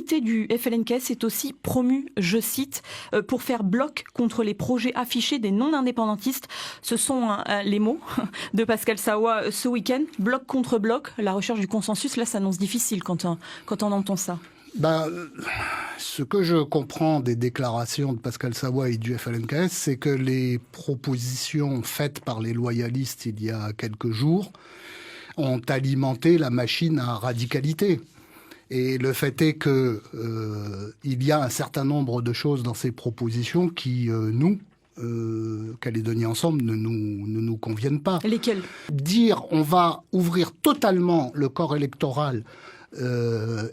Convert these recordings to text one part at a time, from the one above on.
l'unité du FLNKS est aussi promue, je cite, pour faire bloc contre les projets affichés des non-indépendantistes. Ce sont les mots de Pascal Sawa ce week-end. Bloc contre bloc, la recherche du consensus, là, ça s'annonce difficile quand on entend ça. Ce que je comprends des déclarations de Pascal Sawa et du FLNKS, c'est que les propositions faites par les loyalistes il y a quelques jours ont alimenté la machine à radicalité. Et le fait est que il y a un certain nombre de choses dans ces propositions qui, nous, Calédonie Ensemble, ne nous conviennent pas. Lesquelles ? Dire on va ouvrir totalement le corps électoral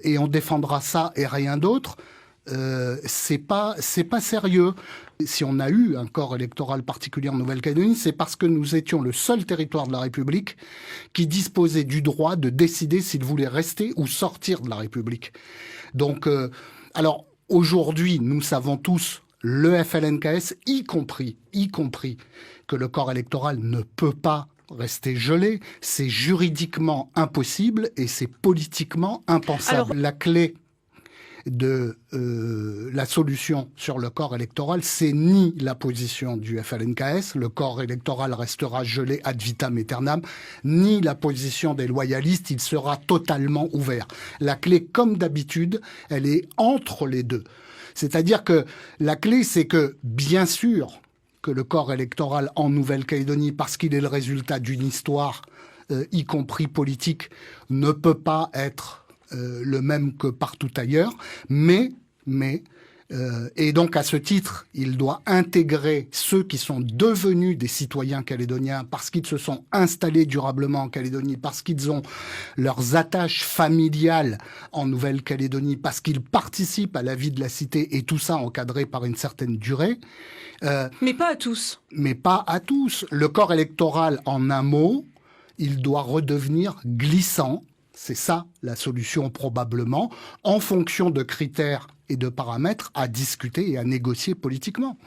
et on défendra ça et rien d'autre, c'est pas sérieux. Si on a eu un corps électoral particulier en Nouvelle-Calédonie, c'est parce que nous étions le seul territoire de la République qui disposait du droit de décider s'il voulait rester ou sortir de la République. Donc, alors aujourd'hui, nous savons tous, le FLNKS, y compris que le corps électoral ne peut pas rester gelé, c'est juridiquement impossible et c'est politiquement impensable. Alors, la clé de la solution sur le corps électoral, c'est ni la position du FLNKS, le corps électoral restera gelé ad vitam aeternam, ni la position des loyalistes, il sera totalement ouvert. La clé, comme d'habitude, elle est entre les deux. C'est-à-dire que la clé, c'est que, bien sûr, que le corps électoral en Nouvelle-Calédonie, parce qu'il est le résultat d'une histoire, y compris politique, ne peut pas être le même que partout ailleurs, et donc à ce titre, il doit intégrer ceux qui sont devenus des citoyens calédoniens parce qu'ils se sont installés durablement en Calédonie, parce qu'ils ont leurs attaches familiales en Nouvelle-Calédonie, parce qu'ils participent à la vie de la cité, et tout ça encadré par une certaine durée. Mais pas à tous. Mais pas à tous. Le corps électoral, en un mot, il doit redevenir glissant. C'est ça la solution probablement, en fonction de critères et de paramètres à discuter et à négocier politiquement.